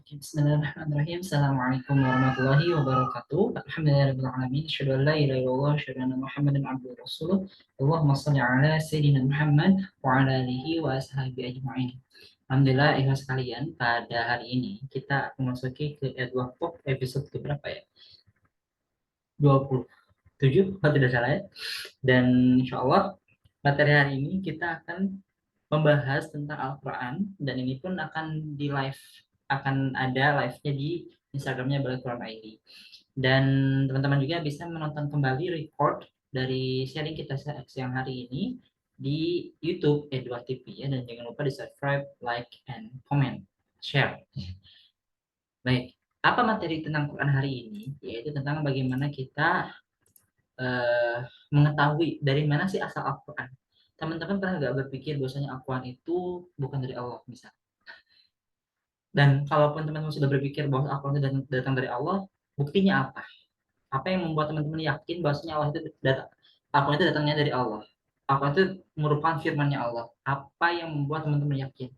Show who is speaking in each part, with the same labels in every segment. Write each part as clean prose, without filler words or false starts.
Speaker 1: Bismillahirrahmanirrahim. Assalamualaikum warahmatullahi wabarakatuh. Alhamdulillahirabbil alamin. Asyhadu an la ilaha illallah, asyhadu anna Muhammadan abduhu wa rasuluh. Allahumma shalli ala sayyidina Muhammad wa ala alihi wa ashabihi ajma'in. Alhamdulillah, ikhlas sekalian, pada hari ini kita akan memasuki ke Edward Pop episode ke berapa ya? 27 kalau tidak salah ya. Dan insya Allah materi hari ini kita akan membahas tentang Al-Quran, dan ini pun akan di live, akan ada live-nya di Instagramnya Balai Quran ID. Dan teman-teman juga bisa menonton kembali record dari sharing kita siang hari ini di YouTube Edward TV ya, dan jangan lupa di subscribe, like, and comment, share. Baik, apa materi tentang Quran hari ini? Yaitu tentang bagaimana kita mengetahui dari mana sih asal Al-Quran. Teman-teman pernah nggak berpikir bahwasanya Al-Quran itu bukan dari Allah misal? Dan kalaupun teman-teman sudah berpikir bahwa Al-Quran itu datang dari Allah, buktinya apa? Apa yang membuat teman-teman yakin bahwasanya Allah itu datang, Al-Quran itu datangnya dari Allah? Al-Quran itu merupakan firman-Nya Allah. Apa yang membuat teman-teman yakin?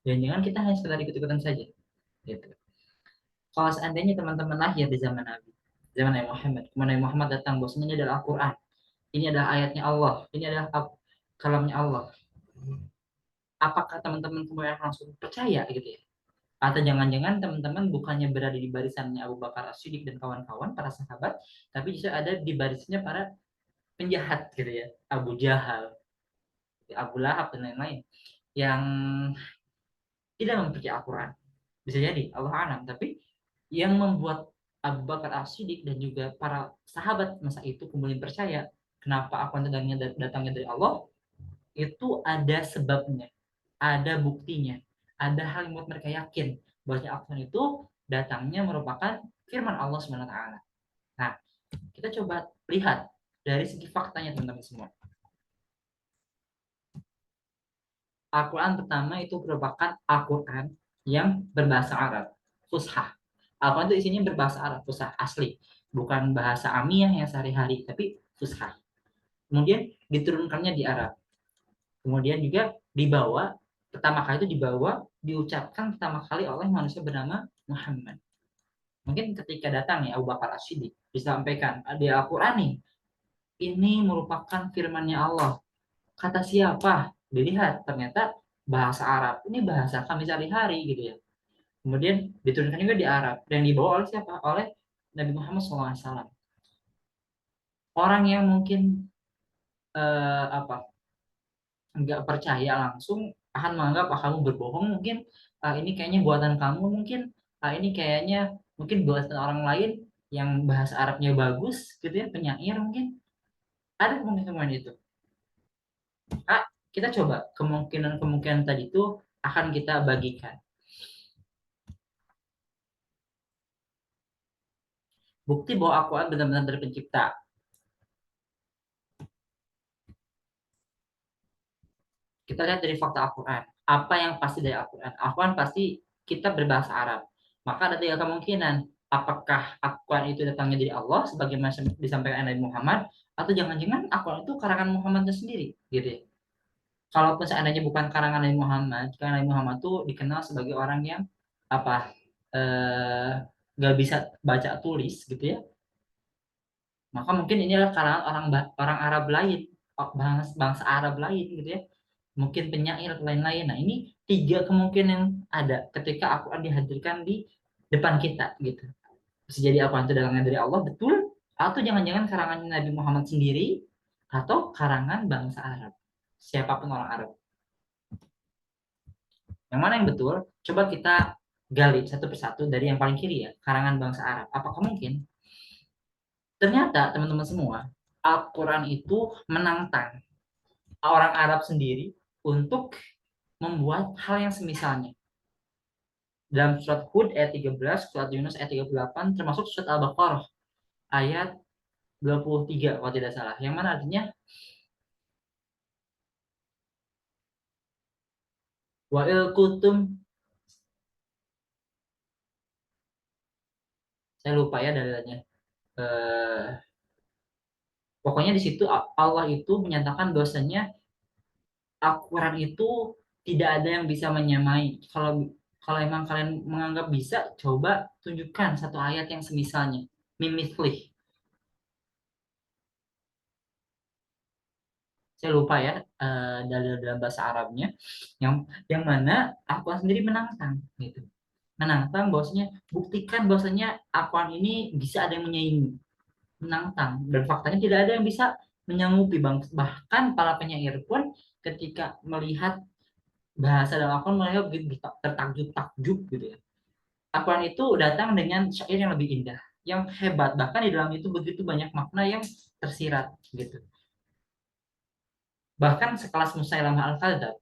Speaker 1: Dan jangan kita hanya sekedar ikut-ikutan saja. Gitu. Kalau seandainya teman-teman lahir di zaman Nabi Muhammad, kemudian Nabi Muhammad datang bahwasanya ini adalah Al-Quran, ini adalah ayatnya Allah, ini adalah kalamnya Allah. Apakah teman-teman kemudian langsung percaya gitu ya? Atau jangan-jangan teman-teman bukannya berada di barisannya Abu Bakar As-Siddiq dan kawan-kawan para sahabat, tapi justru ada di barisnya para penjahat gitu ya, Abu Jahal, Abu Lahab dan lain-lain yang tidak mempercayai Al-Quran. Bisa jadi Allah alam, tapi yang membuat Abu Bakar As-Siddiq dan juga para sahabat masa itu kemudian percaya kenapa Al-Quran datangnya dari Allah, itu ada sebabnya, ada buktinya, ada hal yang membuat mereka yakin bahwa Al-Quran itu datangnya merupakan firman Allah Subhanahu wa taala. Nah, kita coba lihat dari segi faktanya teman-teman semua. Al-Quran pertama itu merupakan Al-Quran yang berbahasa Arab, Fushah. Al-Quran itu isinya berbahasa Arab, Fushah, asli. Bukan bahasa Amiyah yang sehari-hari, tapi Fushah. Kemudian diturunkannya di Arab. Kemudian juga dibawa, pertama kali itu dibawa, diucapkan pertama kali oleh manusia bernama Muhammad. Mungkin ketika datang ya Abu Bakar As-Siddiq disampaikan di Al-Quran nih, ini merupakan firman-Nya Allah. Kata siapa? Dilihat ternyata bahasa Arab. Ini bahasa kami sehari-hari gitu ya. Kemudian diturunkan juga di Arab dan dibawa oleh siapa? Oleh Nabi Muhammad SAW. Orang yang mungkin apa nggak percaya langsung akan menganggap kamu berbohong mungkin, ini kayaknya buatan kamu mungkin, ini kayaknya mungkin buatan orang lain yang bahasa Arabnya bagus gitu ya, penyair mungkin, ada kemungkinan itu. Kita coba kemungkinan tadi itu akan kita bagikan. Bukti bahwa Al-Quran benar-benar dari pencipta. Kita lihat dari fakta Al-Quran. Apa yang pasti dari Al-Quran? Al-Quran pasti kita berbahasa Arab. Maka ada tiga kemungkinan. Apakah Al-Quran itu datangnya dari Allah, sebagaimana disampaikan Nabi Muhammad, atau jangan-jangan Al-Quran itu karangan Muhammad sendiri, gitu ya. Kalaupun seandainya bukan karangan Nabi Muhammad, karena Nabi Muhammad itu dikenal sebagai orang yang apa, nggak bisa baca tulis, gitu ya. Maka mungkin ini adalah karangan orang Arab lain, bangsa Arab lain, gitu ya, mungkin penyair lain-lain. Nah, ini tiga kemungkinan yang ada ketika Al-Quran dihadirkan di depan kita gitu. Bisa jadi Al-Quran itu datangnya dari Allah betul, atau jangan-jangan karangan Nabi Muhammad sendiri, atau karangan bangsa Arab, siapapun orang Arab. Yang mana yang betul? Coba kita gali satu persatu dari yang paling kiri ya, karangan bangsa Arab. Apakah mungkin? Ternyata teman-teman semua, Al-Quran itu menantang orang Arab sendiri untuk membuat hal yang semisalnya. Dalam surat Hud ayat 13, surat Yunus ayat 38, termasuk surat Al-Baqarah ayat 23 kalau tidak salah. Yang mana artinya wa il kutum, saya lupa ya dalilnya. Eh, Pokoknya di situ Allah itu menyatakan bahwasanya Al-Quran itu tidak ada yang bisa menyamai. Kalau emang kalian menganggap bisa, coba tunjukkan satu ayat yang semisalnya. Mimithli. Saya lupa ya dalam bahasa Arabnya. Yang mana aku sendiri menantang gitu. Menantang bahwasanya buktikan bahwasanya akuan ini bisa ada yang menyaingi. Menantang. Dan faktanya tidak ada yang bisa menyanggupi bang. Bahkan para penyair pun ketika melihat bahasa dalam akuan mereka begitu tertakjub-takjub gitu ya. Akuan itu datang dengan syair yang lebih indah, yang hebat. Bahkan di dalam itu begitu banyak makna yang tersirat gitu. Bahkan sekelas Musailamah Al-Kadzab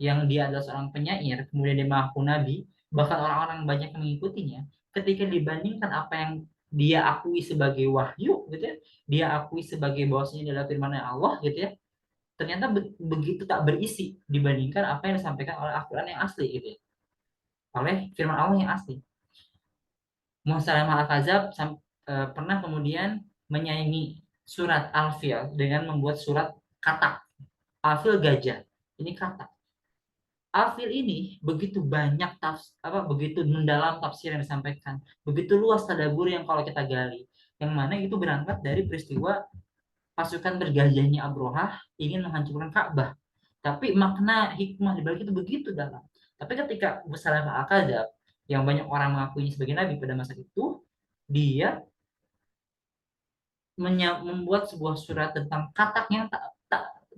Speaker 1: yang dia adalah seorang penyair, kemudian dia mengaku nabi, bahkan orang-orang banyak yang mengikutinya, ketika dibandingkan apa yang dia akui sebagai wahyu gitu ya, dia akui sebagai bahwasanya adalah firman Allah gitu ya, ternyata begitu tak berisi dibandingkan apa yang disampaikan oleh Al-Quran yang asli gitu ya, oleh firman Allah yang asli. Musailamah Al-Kadzab pernah kemudian menyaingi surat Al-Fil dengan membuat surat katak. Al-Fil gajah, ini katak. Alfil ini begitu banyak begitu mendalam tafsir yang disampaikan, begitu luas tadabbur yang kalau kita gali, yang mana itu berangkat dari peristiwa pasukan bergajahnya Abrohah ingin menghancurkan Ka'bah. Tapi makna hikmah di balik itu begitu dalam. Tapi ketika Musailamah Al-Kadzab yang banyak orang mengakuinya sebagai nabi pada masa itu, dia membuat sebuah surat tentang katak yang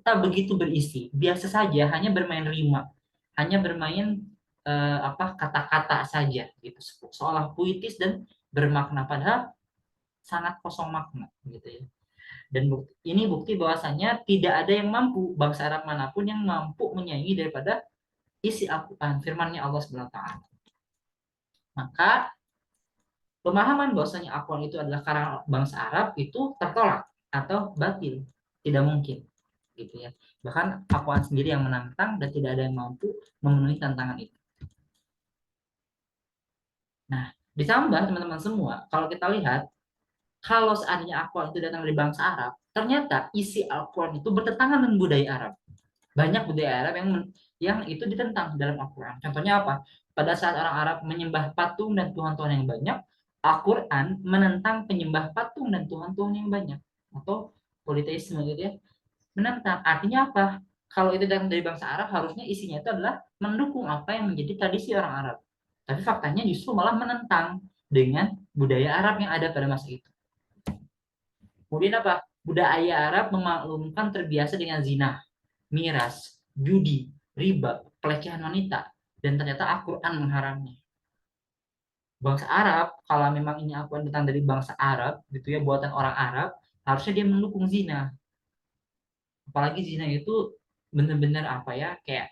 Speaker 1: tak begitu berisi, biasa saja, hanya bermain rima, hanya bermain kata-kata saja gitu, seolah puitis dan bermakna padahal sangat kosong makna gitu ya. Dan ini bukti bahwasanya tidak ada yang mampu, bangsa Arab manapun yang mampu menyaingi daripada isi Al-Quran, firmannya Allah Subhanahu Wa Taala. Maka pemahaman bahwasanya Al-Quran itu adalah karangan bangsa Arab itu tertolak atau batil, tidak mungkin gitu ya. Bahkan Al-Quran sendiri yang menantang dan tidak ada yang mampu memenuhi tantangan itu. Nah, ditambah teman-teman semua, kalau kita lihat, kalau seandainya Al-Quran itu datang dari bangsa Arab, ternyata isi Al-Quran itu bertentangan dengan budaya Arab. Banyak budaya Arab yang itu ditentang dalam Al-Quran. Contohnya apa? Pada saat orang Arab menyembah patung dan tuhan-tuhan yang banyak, Al-Quran menentang penyembah patung dan tuhan-tuhan yang banyak. Atau politeisme gitu ya. Menentang. Artinya apa? Kalau itu datang dari bangsa Arab, harusnya isinya itu adalah mendukung apa yang menjadi tradisi orang Arab. Tapi faktanya justru malah menentang dengan budaya Arab yang ada pada masa itu. Kemudian apa? Budaya Arab memaklumkan terbiasa dengan zina, miras, judi, riba, pelecehan wanita, dan ternyata Al-Quran mengharamnya. Bangsa Arab, kalau memang ini Al-Quran datang dari bangsa Arab, gitu ya, buatan orang Arab, harusnya dia mendukung zina. Apalagi zina itu benar-benar apa ya, kayak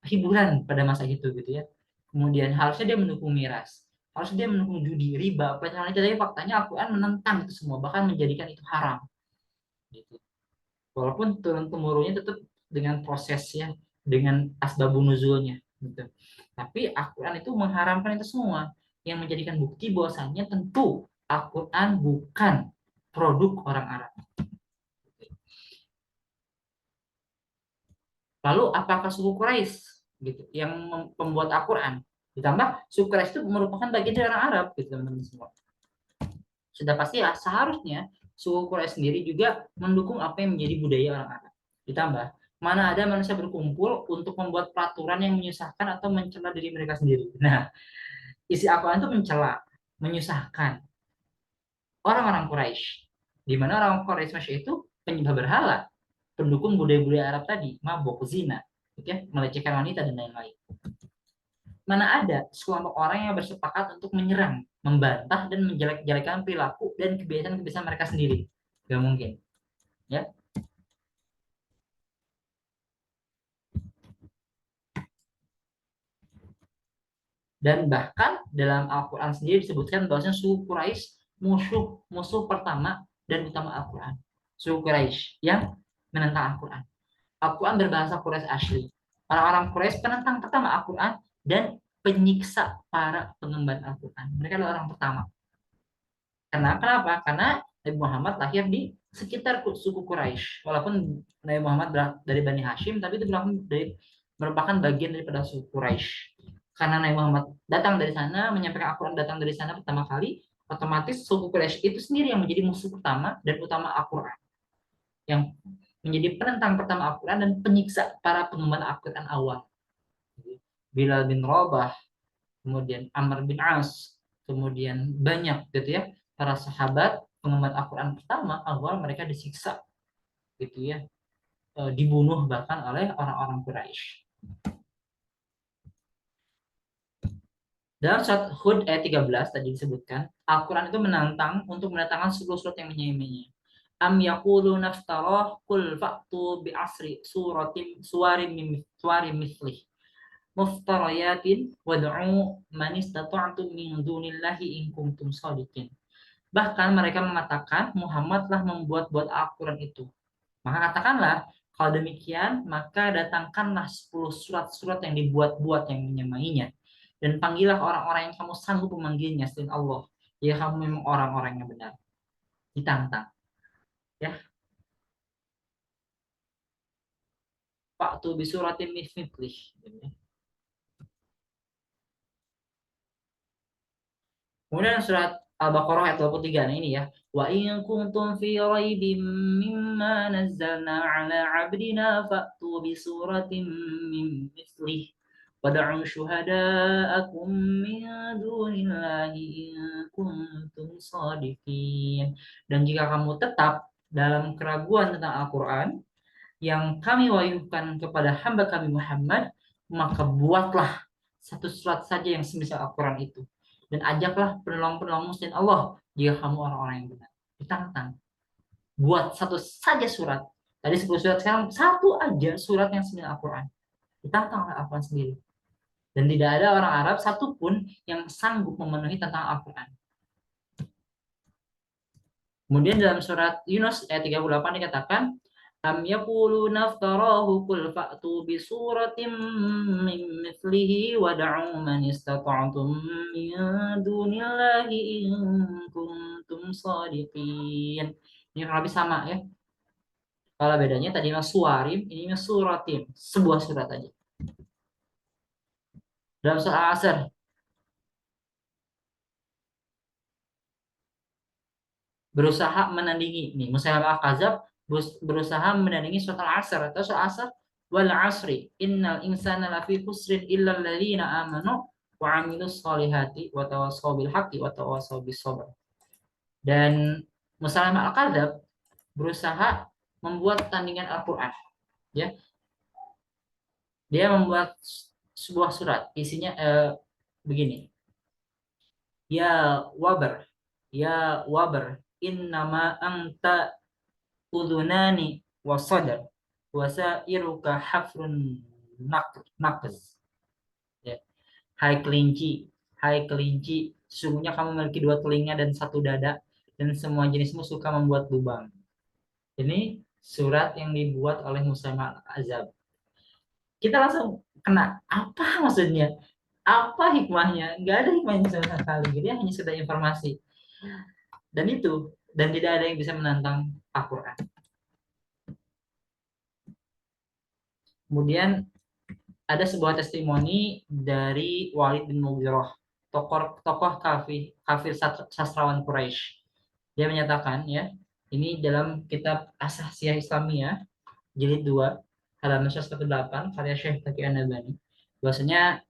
Speaker 1: hiburan pada masa itu gitu ya. Kemudian harusnya dia mendukung miras, harusnya dia mendukung judi, riba, pelecehan wanita, tapi faktanya Al-Quran menentang itu semua, bahkan menjadikan itu haram. Gitu. Walaupun turun temurunnya tetap dengan prosesnya, dengan asbabun nuzulnya gitu. Tapi Al-Quran itu mengharamkan itu semua, yang menjadikan bukti bahwasanya tentu Al-Quran bukan produk orang Arab. Lalu apakah suku Quraisy gitu yang membuat Al-Quran? Ditambah suku Quraisy itu merupakan bagian dari orang Arab gitu teman-teman semua. Sudah pasti ya seharusnya suku Quraisy sendiri juga mendukung apa yang menjadi budaya orang Arab. Ditambah, mana ada manusia berkumpul untuk membuat peraturan yang menyusahkan atau mencela diri mereka sendiri. Nah, isi Al-Quran itu mencela, menyusahkan orang-orang Quraisy. Di mana orang Quraisy Masya itu penyembah berhala, pendukung budaya-budaya Arab tadi, mabok, zina, okay? Melecehkan wanita dan lain-lain. Mana ada sekelompok orang yang bersepakat untuk menyerang, membantah dan menjelek-jelekan perilaku dan kebiasaan-kebiasaan mereka sendiri. Gak mungkin, ya. Dan bahkan dalam Al-Quran sendiri disebutkan bahwasanya suku Quraisy musuh musuh pertama dan utama Al-Quran. Suku Quraisy yang menentang Al-Quran. Al-Quran berbahasa Quraisy asli. Orang-orang Quraisy penentang pertama Al-Quran dan penyiksa para pengemban Al-Quran. Mereka adalah orang pertama. Kenapa? Karena Nabi Muhammad lahir di sekitar suku Quraisy. Walaupun Nabi Muhammad dari Bani Hashim, tapi itu merupakan bagian daripada suku Quraisy. Karena Nabi Muhammad datang dari sana, menyampaikan Al-Quran datang dari sana pertama kali, otomatis suku Quraisy itu sendiri yang menjadi musuh pertama dan utama Al-Quran, yang menjadi penentang pertama Al-Quran dan penyiksa para pengemban Al-Quran awal. Bilal bin Rabah, kemudian Amr bin As, kemudian banyak gitu ya para sahabat pengemban Al-Quran pertama awal mereka disiksa gitu ya, dibunuh bahkan oleh orang-orang Quraisy. Dalam surat Hud ayat 13 tadi disebutkan, Al-Quran itu menantang untuk mendatangkan 10 surat yang menyainginya. Am yaqulu naftarah kul fa'tu bi asri suratim suwarim mislih muftarayatin wad'u man istata'tum min dunillahi in kuntum shadiqin. Bahkan mereka mengatakan Muhammadlah membuat-buat Al-Quran itu. Maka katakanlah, kalau demikian, maka datangkanlah 10 surat-surat yang dibuat-buat yang menyamainya. Dan panggillah orang-orang yang kamu sanggup memanggilnya selain Allah. Ya kamu memang orang-orang yang benar. Ditantang. Ya, Pak tuh bisuratim mithlih. Kemudian surat Al-Baqarah ayat 23. Nah ini ya. Wa in kuntum fi raibim mimma nazzalna ala abdina fa'tu bi suratin min mithlih wad'u syuhada'akum min dunillahi in kuntum shadiqin. Dan jika kamu tetap dalam keraguan tentang Al-Qur'an yang kami wahyukan kepada hamba kami Muhammad, maka buatlah satu surat saja yang semisal Al-Quran itu. Dan ajaklah penolong-penolongmu selain Allah jika kamu orang-orang yang benar. Ditantang. Buat satu saja surat. Tadi 10 surat, sekarang satu aja surat yang semisal Al-Quran. Ditantang oleh Al-Quran sendiri. Dan tidak ada orang Arab satupun yang sanggup memenuhi tentang Al-Quran. Kemudian dalam surat Yunus ayat 38 dikatakan, Am yaquluna naftarahu qul fa'tu bi suratin min mithlihi wad'u man istata'tum min dunillahi in kuntum shadiqin. Ini kurang lebih sama ya. Kalau bedanya tadi mas suwarim, ini mas suratim, sebuah surat aja. Dalam surat Al-Asr berusaha menandingi nih Musailamah Al-Kadzab berusaha menandingi surat Al-Asr atau surat Al-Asr wal asri innal insana lafi khusrin illa alladziina amanu wa 'amilus shalihati wa tawassaw bil haqqi wa tawassaw bis sabr. Dan Musailamah Al-Kadzab berusaha membuat tandingan Al-Qur'an ya. Dia membuat sebuah surat isinya begini. Ya wabar, ya wabar, innama anta udunani wasadar wasairuka hafrun naqz. Ya. Hai kelinci, sesungguhnya kamu memiliki dua telinga dan satu dada, dan semua jenismu suka membuat lubang. Ini surat yang dibuat oleh Musailamah Al-Kadzab. Kita langsung kena, apa maksudnya? Apa hikmahnya? Nggak ada hikmahnya sama sekali. Gitu ya, hanya sekedar informasi. Dan tidak ada yang bisa menantang Al-Quran. Kemudian ada sebuah testimoni dari Walid bin Mughirah, tokoh kafir sastrawan Quraisy. Dia menyatakan ya, ini dalam kitab As-Sahsiyah Islamiyah jilid 2 halaman 108 karya Syekh Taqi An-Nabhani. Bahwasanya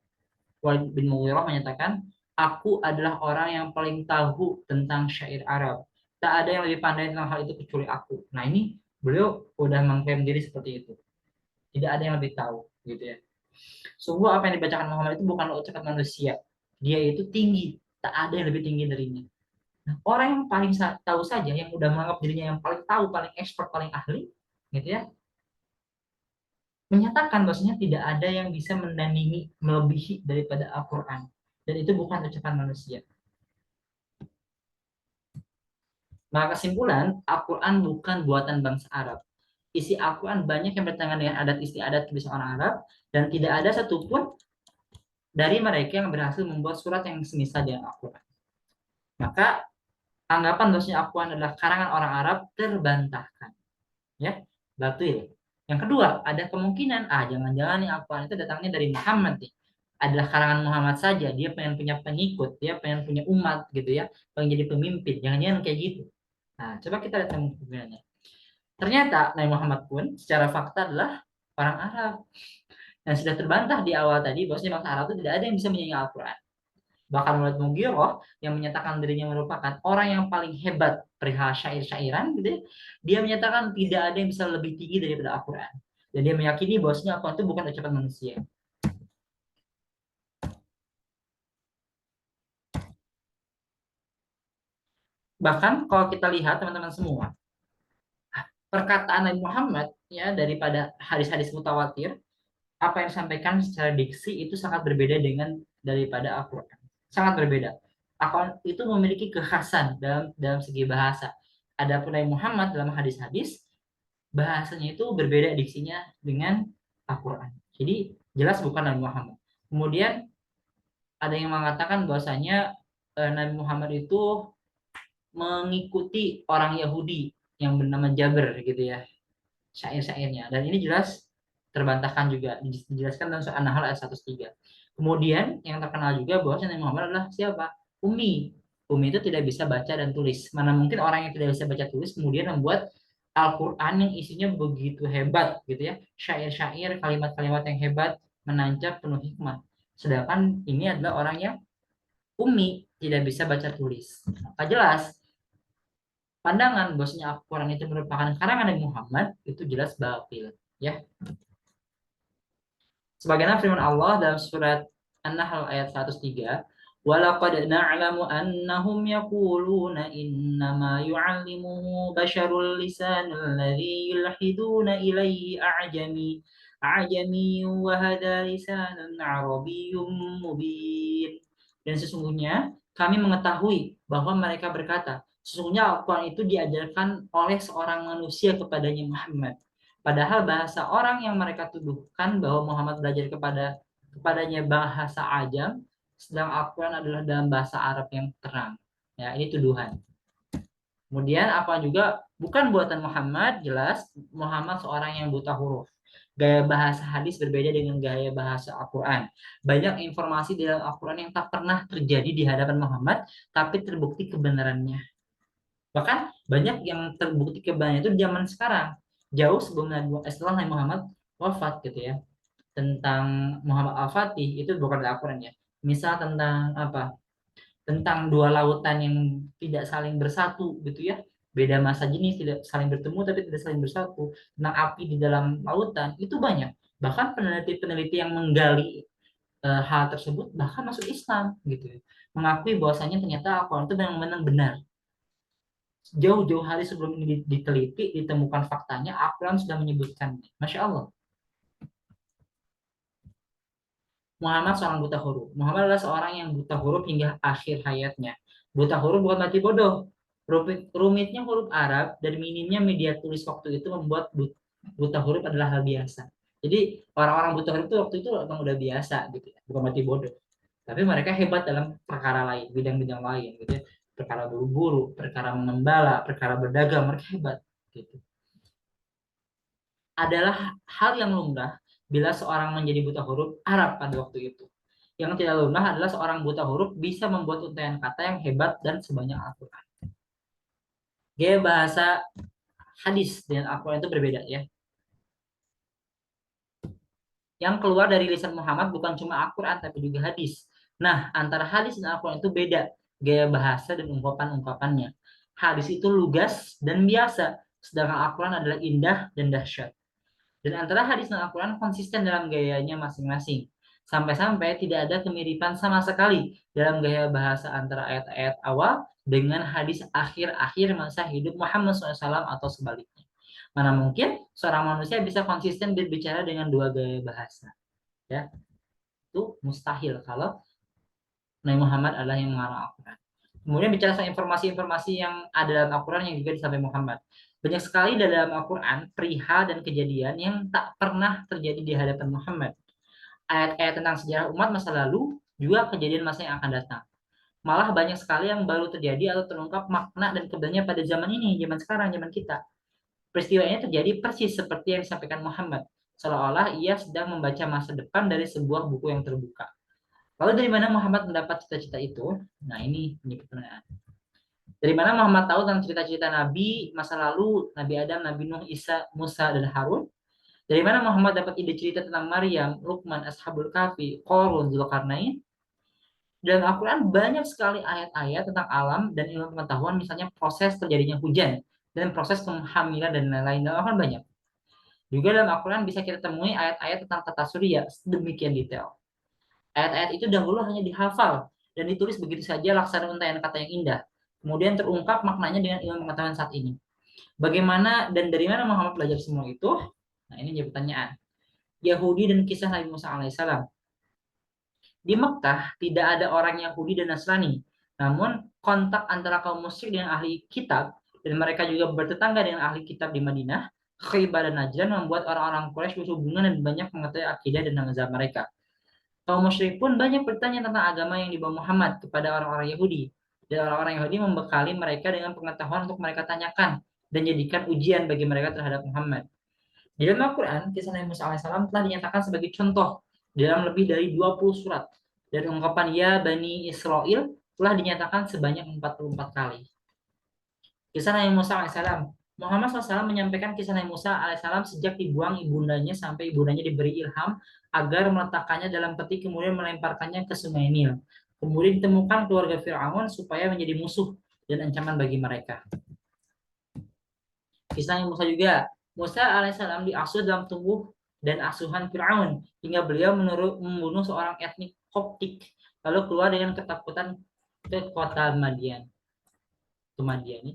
Speaker 1: Walid bin Mughirah menyatakan, aku adalah orang yang paling tahu tentang syair Arab. Tak ada yang lebih pandai tentang hal itu kecuali aku. Nah ini beliau udah mengklaim diri seperti itu. Tidak ada yang lebih tahu, gitu ya. Sungguh apa yang dibacakan Muhammad itu bukan ucapan manusia. Dia itu tinggi, tak ada yang lebih tinggi darinya. Nah, orang yang paling tahu saja, yang udah menganggap dirinya yang paling tahu, paling expert, paling ahli, gitu ya, menyatakan bahwasanya tidak ada yang bisa menandingi, melebihi daripada Al-Quran. Dan itu bukan ucapan manusia. Maka kesimpulan, Al-Quran bukan buatan bangsa Arab. Isi Al-Quran banyak yang bertentangan dengan adat istiadat kebiasaan orang Arab, dan tidak ada satupun dari mereka yang berhasil membuat surat yang semisal dengan Al-Quran. Maka anggapan bahwasanya Al-Quran adalah karangan orang Arab terbantahkan. Ya, batil. Yang kedua, ada kemungkinan, jangan-jangan yang Al-Quran itu datangnya dari Muhammad nih. adalah karangan Muhammad saja, dia pengen punya pengikut, dia pengen punya umat gitu ya, pengen jadi pemimpin, jangan-jangan kayak gitu. Nah, coba kita lihat kemungkinannya. Ternyata Nabi Muhammad pun secara fakta adalah orang Arab. Dan sudah terbantah di awal tadi bahwasanya bangsa Arab itu tidak ada yang bisa menyanyi Al-Quran. Bahkan Walid Mughirah yang menyatakan dirinya merupakan orang yang paling hebat perihal syair-syairan gitu ya, dia menyatakan tidak ada yang bisa lebih tinggi daripada Al-Quran. Dan dia meyakini bahwasanya Al-Quran itu bukan ucapan manusia. Bahkan kalau kita lihat teman-teman semua, perkataan Nabi Muhammad ya daripada hadis-hadis mutawatir, apa yang disampaikan secara diksi itu sangat berbeda dengan daripada Al-Quran. Sangat berbeda. Al-Quran itu memiliki kekhasan dalam dalam segi bahasa. Adapun Nabi Muhammad dalam hadis-hadis bahasanya itu berbeda diksinya dengan Al-Quran. Jadi jelas bukan Nabi Muhammad. Kemudian ada yang mengatakan bahwasanya Nabi Muhammad itu mengikuti orang Yahudi yang bernama Jabir gitu ya, syair-syairnya. Dan ini jelas terbantahkan juga, dijelaskan dalam surah An-Nahl ayat 103. Kemudian yang terkenal juga bahwa Nabi Muhammad adalah siapa? Umi. Umi itu tidak bisa baca dan tulis. Mana mungkin orang yang tidak bisa baca tulis kemudian membuat Al-Quran yang isinya begitu hebat gitu ya. Syair-syair, kalimat-kalimat yang hebat, menancap penuh hikmah. Sedangkan ini adalah orang yang umi, tidak bisa baca tulis. Maka jelas pandangan bahwasanya Al-Quran itu merupakan karangan Nabi Muhammad itu jelas batil ya. Sebagaimana firman Allah dalam surat An-Nahl ayat 103, "Walaqad na'lamu annahum yaquluna innama yu'allimuhu basharul lisanul ladzi yulhiduna ilaihi a'jami wa hada lisanun arabiyyun mubin." Dan sesungguhnya kami mengetahui bahwa mereka berkata, sesungguhnya Al-Quran itu diajarkan oleh seorang manusia kepadanya Muhammad. Padahal bahasa orang yang mereka tuduhkan bahwa Muhammad belajar kepadanya bahasa Ajam, sedang Al-Quran adalah dalam bahasa Arab yang terang. Ya, ini tuduhan. Kemudian apa juga bukan buatan Muhammad, jelas Muhammad seorang yang buta huruf. Gaya bahasa hadis berbeda dengan gaya bahasa Al-Quran. Banyak informasi di dalam Al-Quran yang tak pernah terjadi di hadapan Muhammad, tapi terbukti kebenarannya. Bahkan banyak yang terbukti kebenarannya itu di zaman sekarang, jauh sebelum setelah Nabi Muhammad wafat gitu ya. Tentang Muhammad Al-Fatih itu bukan Al-Quran ya. Misal tentang apa? Tentang dua lautan yang tidak saling bersatu gitu ya. Beda masa jenis tidak saling bertemu tapi tidak saling bersatu. Tentang api di dalam lautan itu banyak. Bahkan peneliti-peneliti yang menggali hal tersebut bahkan masuk Islam gitu ya. Mengakui bahwasanya ternyata Al-Quran itu benar-benar benar. Jauh-jauh hari sebelum ini diteliti, ditemukan faktanya, Al-Quran sudah menyebutkannya. Masya Allah. Muhammad seorang buta huruf. Muhammad adalah seorang yang buta huruf hingga akhir hayatnya. Buta huruf bukan berarti bodoh. Rumitnya huruf Arab dan minimnya media tulis waktu itu membuat buta huruf adalah hal biasa. Jadi orang-orang buta huruf itu waktu itu memang udah biasa gitu ya, bukan berarti bodoh. Tapi mereka hebat dalam perkara lain, bidang-bidang lain gitu ya. Perkara buru-buru, perkara mengembala, perkara berdagang, mereka hebat gitu. Adalah hal yang lumrah bila seorang menjadi buta huruf Arab pada waktu itu. Yang tidak lumrah adalah seorang buta huruf bisa membuat untaian kata yang hebat dan sebanyak Al-Quran. Gaya bahasa hadis dengan Al-Quran itu berbeda ya. Yang keluar dari lisan Muhammad bukan cuma Al-Quran tapi juga hadis. Nah, antara hadis dan Al-Quran itu beda gaya bahasa dan ungkapan-ungkapannya. Hadis itu lugas dan biasa, sedangkan Al-Quran adalah indah dan dahsyat. Dan antara hadis dan Al-Quran konsisten dalam gayanya masing-masing. Sampai-sampai tidak ada kemiripan sama sekali dalam gaya bahasa antara ayat-ayat awal dengan hadis akhir-akhir masa hidup Muhammad SAW atau sebaliknya. Mana mungkin seorang manusia bisa konsisten berbicara dengan dua gaya bahasa. Ya, itu mustahil kalau Nabi Muhammad adalah yang mengarang Al-Quran. Kemudian bicara soal informasi-informasi yang ada dalam Al-Quran yang juga disampaikan Muhammad. Banyak sekali dalam Al-Quran perihal dan kejadian yang tak pernah terjadi di hadapan Muhammad. Ayat-ayat tentang sejarah umat masa lalu, juga kejadian masa yang akan datang. Malah banyak sekali yang baru terjadi atau terungkap makna dan kebenarannya pada zaman ini, zaman sekarang, zaman kita. Peristiwa ini terjadi persis seperti yang disampaikan Muhammad. Seolah-olah ia sedang membaca masa depan dari sebuah buku yang terbuka. Lalu dari mana Muhammad mendapat cita-cita itu? Nah, ini pertanyaan. Dari mana Muhammad tahu tentang cerita-cerita Nabi masa lalu, Nabi Adam, Nabi Nuh, Isa, Musa, dan Harun? Dari mana Muhammad dapat ide cerita tentang Maryam, Luqman, Ashabul Kahfi, Qarun, Zulkarnain? Dalam Al-Quran banyak sekali ayat-ayat tentang alam dan ilmu pengetahuan, misalnya proses terjadinya hujan dan proses kehamilan dan lain-lain. Dalam Al-Quran banyak. Juga dalam Al-Quran bisa kita temui ayat-ayat tentang tata surya sedemikian detail. Ayat-ayat itu dahulu hanya dihafal dan ditulis begitu saja laksana untaian kata yang indah. Kemudian terungkap maknanya dengan ilmu pengetahuan saat ini. Bagaimana dan dari mana Muhammad belajar semua itu? Nah, ini jadi pertanyaan. Yahudi dan kisah Nabi Musa alaihissalam. Di Mekah tidak ada orang Yahudi dan Nasrani. Namun kontak antara kaum musyrik dengan ahli kitab dan mereka juga bertetangga dengan ahli kitab di Madinah, Khaybar dan Najran membuat orang-orang Quraisy berhubungan dan banyak mengetahui akidah dan mazhab mereka. Kaum musyrik pun banyak bertanya tentang agama yang dibawa Muhammad kepada orang-orang Yahudi. Dan orang-orang Yahudi membekali mereka dengan pengetahuan untuk mereka tanyakan dan jadikan ujian bagi mereka terhadap Muhammad. Di dalam Al-Quran, kisah Nabi Musa alaihissalam telah dinyatakan sebagai contoh dalam lebih dari 20 surat. Dan ungkapan ya Bani Israel telah dinyatakan sebanyak 44 kali. Kisah Nabi Musa alaihissalam. Muhammad SAW menyampaikan kisah Nabi Musa alaihissalam sejak dibuang ibundanya sampai ibundanya diberi ilham agar meletakkannya dalam peti kemudian melemparkannya ke sungai Nil. Kemudian ditemukan keluarga Fir'aun supaya menjadi musuh dan ancaman bagi mereka. Kisah Musa juga. Musa alaihissalam diasuh dalam tubuh dan asuhan Fir'aun hingga beliau membunuh seorang etnik Koptik lalu keluar dengan ketakutan ke kota Madian. Ke Madian ini.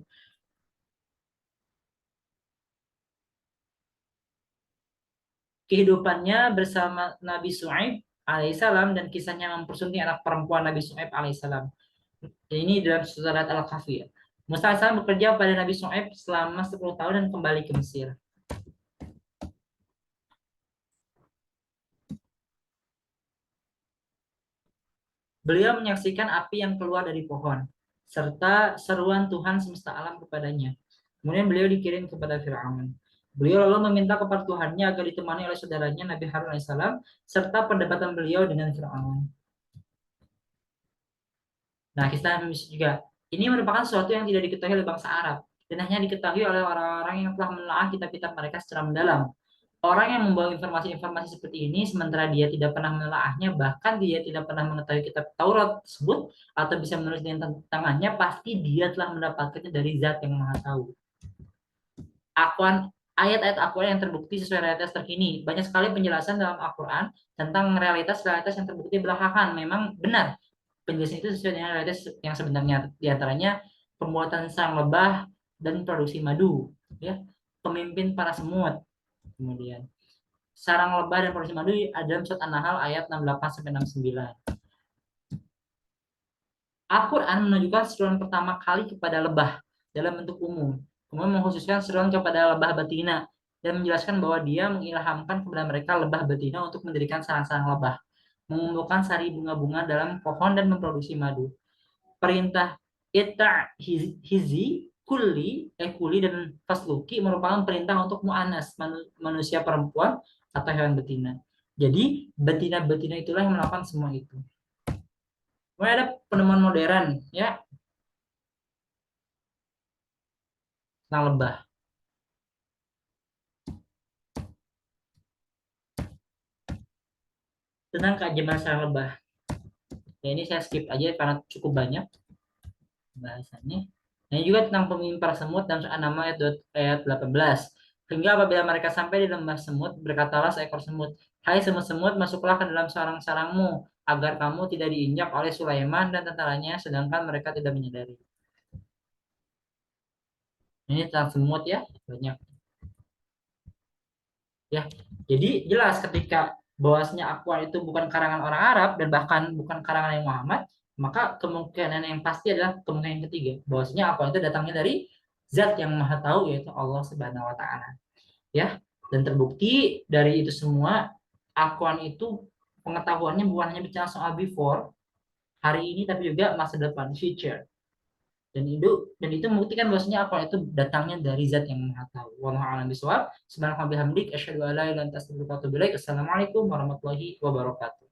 Speaker 1: Kehidupannya bersama Nabi Shu'aib alaihissalam dan kisahnya mempersunting anak perempuan Nabi Shu'aib alaihissalam. Ini dalam surat Al-Kahfi ya. Musa alaihissalam bekerja pada Nabi Shu'aib selama 10 tahun dan kembali ke Mesir. Beliau menyaksikan api yang keluar dari pohon, serta seruan Tuhan semesta alam kepadanya. Kemudian beliau dikirim kepada Fir'aun. Beliau lalu meminta kepada Tuhannya agar ditemani oleh saudaranya Nabi Harun alaihissalam, serta perdebatan beliau dengan Fir'aun. Nah, kisah juga. Ini merupakan sesuatu yang tidak diketahui oleh bangsa Arab, dan hanya diketahui oleh orang-orang yang telah menelaah kitab-kitab mereka secara mendalam. Orang yang membawa informasi-informasi seperti ini, sementara dia tidak pernah menelaahnya, bahkan dia tidak pernah mengetahui kitab Taurat tersebut, atau bisa menulis dengan tangannya, pasti dia telah mendapatkannya dari Zat yang Maha Tahu. Ayat-ayat Al-Quran yang terbukti sesuai realitas terkini. Banyak sekali penjelasan dalam Al-Quran tentang realitas-realitas yang terbukti belakangan. Memang benar, penjelasan itu sesuai dengan realitas yang sebenarnya. Di antaranya pembuatan sarang lebah dan produksi madu, ya, pemimpin para semut. Kemudian sarang lebah dan produksi madu ada dalam surat An-Nahl ayat 68 sampai 69. Al-Quran menunjukkan seruan pertama kali kepada lebah dalam bentuk umum, kemudian mengkhususkan seruan kepada lebah betina dan menjelaskan bahwa dia mengilhamkan kepada mereka lebah betina untuk mendirikan sarang-sarang lebah, mengumpulkan sari bunga-bunga dalam pohon dan memproduksi madu. Perintah ita hizi kuli dan fasluki merupakan perintah untuk mu'anas, manusia perempuan atau hewan betina. Jadi betina-betina itulah yang melakukan semua itu. Kemudian ada penemuan modern ya tentang lebah. Tentang keajaiban sarang lebah. Ya, ini saya skip aja karena cukup banyak bahasannya. Ini juga tentang pemimpin para semut dalam An-Naml ayat 18. Hingga apabila mereka sampai di lembah semut, berkatalah seekor semut, hai semut-semut, masuklah ke dalam sarang-sarangmu, agar kamu tidak diinjak oleh Sulaiman dan tentaranya, sedangkan mereka tidak menyadari. Ini tentang semut ya, banyak. Ya, jadi jelas ketika bahwasanya Aqwan itu bukan karangan orang Arab dan bahkan bukan karangan yang Muhammad, maka kemungkinan yang pasti adalah kemungkinan yang ketiga, bahwasanya Aqwan itu datangnya dari Zat yang Maha Tahu, yaitu Allah Subhanahu wa taala. Ya, dan terbukti dari itu semua, Aqwan itu pengetahuannya bukan hanya bicara soal before hari ini, tapi juga masa depan, future. Dan itu membuktikan bahwasanya Al-Quran itu datangnya dari Zat yang Maha Tahu. Wallahu a'lam bishawab. Subhanaka bihamdik asyhadu an la ilaha illa anta astaghfiruka wa atubu ilaik. Assalamualaikum warahmatullahi wabarakatuh.